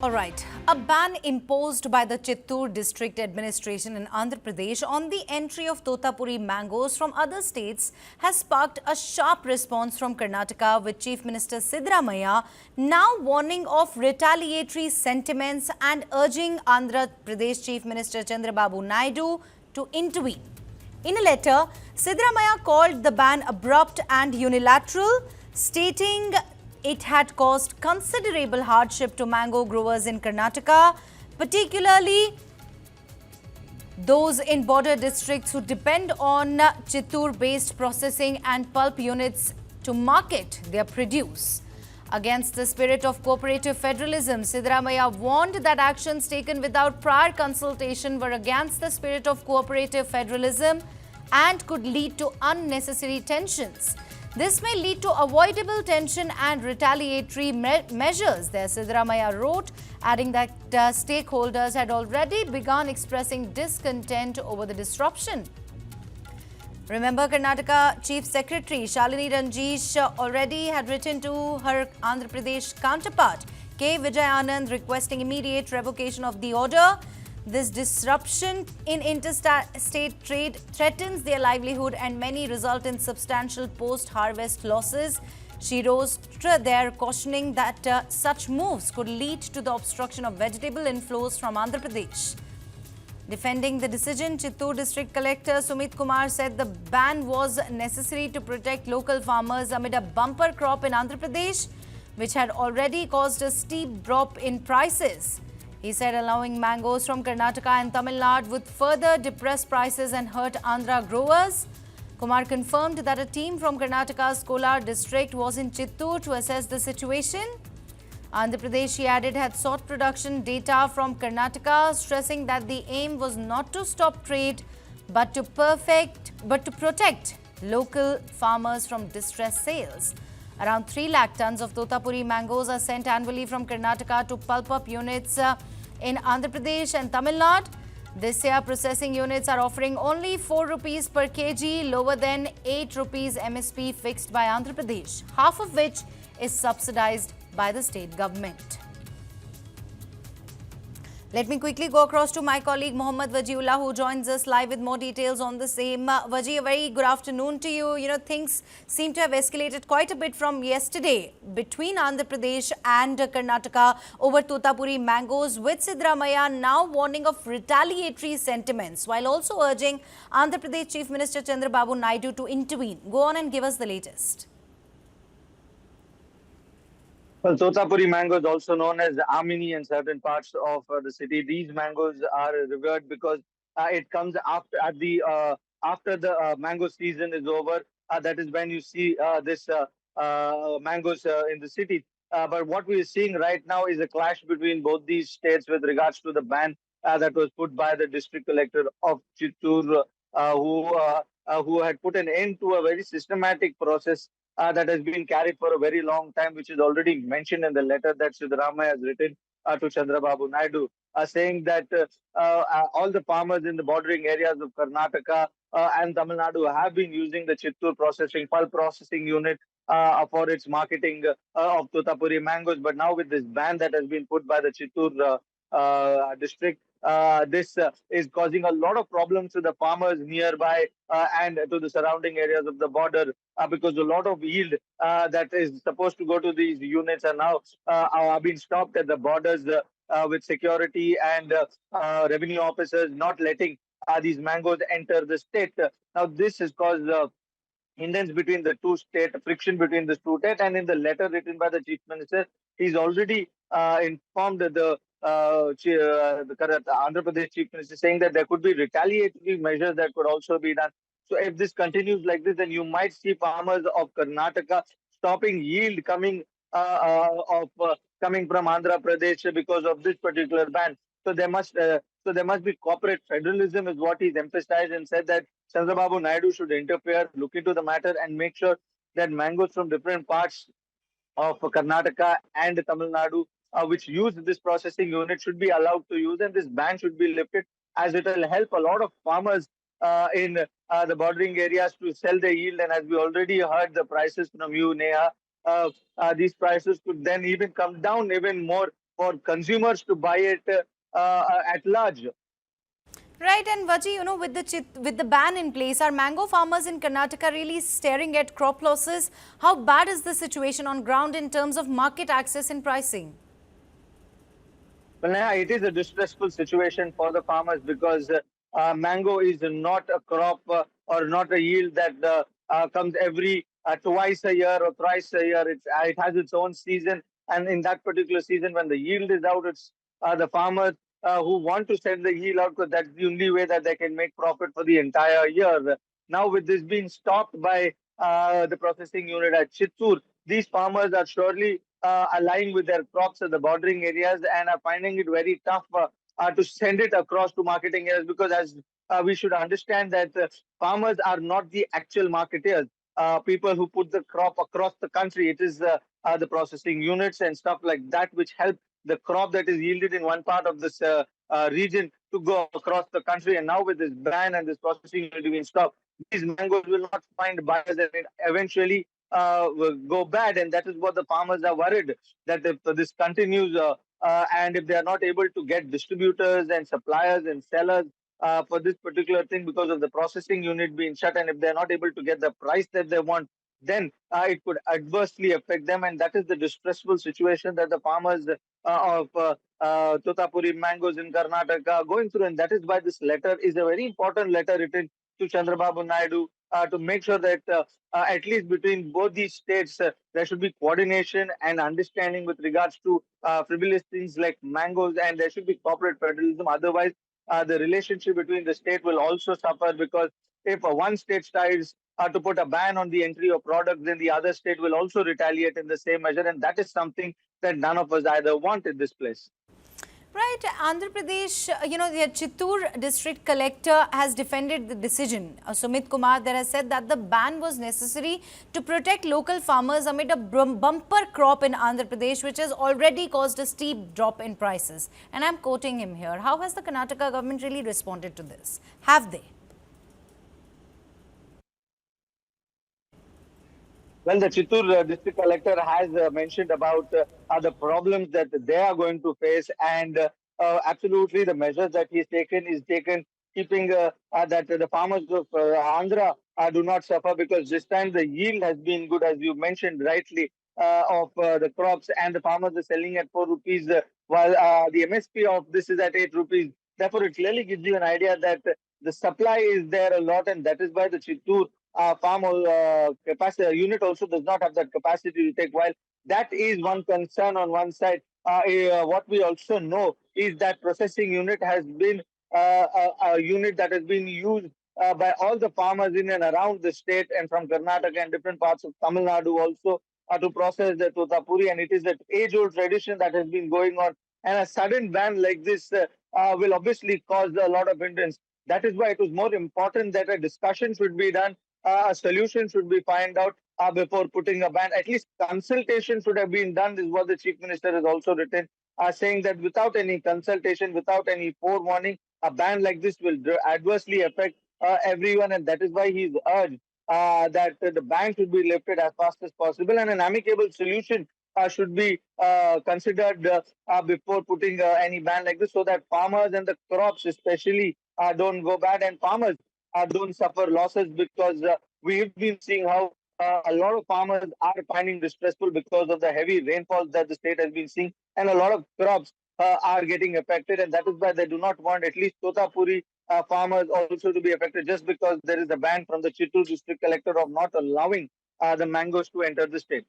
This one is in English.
All right. A ban imposed by the Chittoor district administration in Andhra Pradesh on the entry of Totapuri mangoes from other states has sparked a sharp response from Karnataka, with Chief Minister Siddaramaiah now warning of retaliatory sentiments and urging Andhra Pradesh Chief Minister Chandrababu Naidu to intervene. In a letter, Siddaramaiah called the ban abrupt and unilateral, stating it had caused considerable hardship to mango growers in Karnataka, particularly those in border districts who depend on Chittoor-based processing and pulp units to market their produce. Against the spirit of cooperative federalism, Siddaramaiah warned that actions taken without prior consultation were against the spirit of cooperative federalism and could lead to unnecessary tensions. This may lead to avoidable tension and retaliatory measures, there Siddaramaiah wrote, adding that stakeholders had already begun expressing discontent over the disruption. Remember, Karnataka Chief Secretary Shalini Ranjeesh already had written to her Andhra Pradesh counterpart K. Vijayanand requesting immediate revocation of the order. This disruption in interstate trade threatens their livelihood and many result in substantial post-harvest losses. She rose there cautioning that such moves could lead to the obstruction of vegetable inflows from Andhra Pradesh. Defending the decision, Chittoor District Collector Sumit Kumar said the ban was necessary to protect local farmers amid a bumper crop in Andhra Pradesh, which had already caused a steep drop in prices. He said allowing mangoes from Karnataka and Tamil Nadu would further depress prices and hurt Andhra growers. Kumar confirmed that a team from Karnataka's Kolar district was in Chittoor to assess the situation. Andhra Pradesh, he added, had sought production data from Karnataka, stressing that the aim was not to stop trade but to protect local farmers from distress sales. Around 3 lakh tons of Totapuri mangoes are sent annually from Karnataka to pulp-up units in Andhra Pradesh and Tamil Nadu. This year, processing units are offering only 4 rupees per kg, lower than 8 rupees MSP fixed by Andhra Pradesh, half of which is subsidized by the state government. Let me quickly go across to my colleague Mohammad Wajiullah, who joins us live with more details on the same. Waji, a very good afternoon to you. You know, things seem to have escalated quite a bit from yesterday between Andhra Pradesh and Karnataka over Totapuri mangoes, with Siddaramaiah now warning of retaliatory sentiments, while also urging Andhra Pradesh Chief Minister Chandrababu Naidu to intervene. Go on and give us the latest. Well, Totapuri mangoes, also known as the Amini in certain parts of the city, these mangoes are revered because it comes after the mango season is over. That is when you see this mangoes in the city. But what we are seeing right now is a clash between both these states with regards to the ban that was put by the district collector of Chittoor, who had put an end to a very systematic process that has been carried for a very long time, which is already mentioned in the letter that Siddaramaiah has written to Chandrababu Naidu, saying that all the farmers in the bordering areas of Karnataka and Tamil Nadu have been using the Chittoor pulp processing unit for its marketing of Totapuri mangoes. But now with this ban that has been put by the Chittoor district, this is causing a lot of problems to the farmers nearby and to the surrounding areas of the border, because a lot of yield that is supposed to go to these units are now are being stopped at the borders with security and revenue officers not letting these mangoes enter the state. Now, this has caused hindrance between the two states, friction between the two states. And in the letter written by the chief minister, he's already informed the Andhra Pradesh chief minister, saying that there could be retaliatory measures that could also be done. So if this continues like this, then you might see farmers of Karnataka stopping yield coming from Andhra Pradesh because of this particular ban. So there must be corporate federalism, is what he's emphasized, and said that Chandrababu Naidu should interfere, look into the matter, and make sure that mangoes from different parts of Karnataka and Tamil Nadu, which use this processing unit, should be allowed to use, and this ban should be lifted, as it will help a lot of farmers in the bordering areas to sell their yield. And as we already heard the prices from you, Neha, these prices could then even come down even more for consumers to buy it at large. Right, and Vaji, with the ban in place, are mango farmers in Karnataka really staring at crop losses? How bad is the situation on ground in terms of market access and pricing? Well, yeah, it is a distressful situation for the farmers because mango is not a crop or not a yield that comes every twice a year or thrice a year. It has its own season, and in that particular season, when the yield is out, it's the farmers who want to send the yield out because that's the only way that they can make profit for the entire year. Now, with this being stopped by the processing unit at Chittoor, these farmers are surely aligning with their crops at the bordering areas and are finding it very tough to send it across to marketing areas because as we should understand that farmers are not the actual marketeers. People who put the crop across the country, it is the processing units and stuff like that which help the crop that is yielded in one part of this region to go across the country. And now with this ban and this processing unit being stopped, these mangoes will not find buyers and it eventually will go bad. And that is what the farmers are worried that if this continues and if they are not able to get distributors and suppliers and sellers for this particular thing because of the processing unit being shut, and if they're not able to get the price that they want, then it could adversely affect them. And that is the distressful situation that the farmers of Totapuri mangoes in Karnataka are going through. And that is why this letter is a very important letter written to Chandrababu Naidu to make sure that at least between both these states, there should be coordination and understanding with regards to frivolous things like mangoes, and there should be corporate federalism. Otherwise, the relationship between the state will also suffer because if one state tries to put a ban on the entry of products, then the other state will also retaliate in the same measure, and that is something that none of us either want in this place. Right, Andhra Pradesh, the Chittoor district collector has defended the decision. Sumit Kumar there has said that the ban was necessary to protect local farmers amid a bumper crop in Andhra Pradesh, which has already caused a steep drop in prices. And I'm quoting him here. How has the Karnataka government really responded to this? Have they? Well, the Chittoor district collector has mentioned about the problems that they are going to face, and absolutely the measures that he's taken is taken keeping that the farmers of Andhra do not suffer because this time the yield has been good, as you mentioned rightly, of the crops, and the farmers are selling at 4 rupees while the MSP of this is at 8 rupees. Therefore, it clearly gives you an idea that the supply is there a lot, and that is why the Chittoor farm capacity unit also does not have that capacity to take. While that is one concern on one side, what we also know is that processing unit has been a unit that has been used by all the farmers in and around the state and from Karnataka and different parts of Tamil Nadu also to process the Totapuri, and it is an age-old tradition that has been going on. And a sudden ban like this will obviously cause a lot of hindrance. That is why it was more important that a discussion should be done, a solution should be found out before putting a ban. At least consultation should have been done. This is what the chief minister has also written, saying that without any consultation, without any forewarning, a ban like this will adversely affect everyone, and that is why he's urged that the ban should be lifted as fast as possible, and an amicable solution should be considered before putting any ban like this, so that farmers and the crops especially don't go bad, and farmers don't suffer losses because we've been seeing how a lot of farmers are finding distressful because of the heavy rainfalls that the state has been seeing, and a lot of crops are getting affected, and that is why they do not want at least Totapuri farmers also to be affected just because there is a ban from the Chittoor district collector of not allowing the mangoes to enter the state.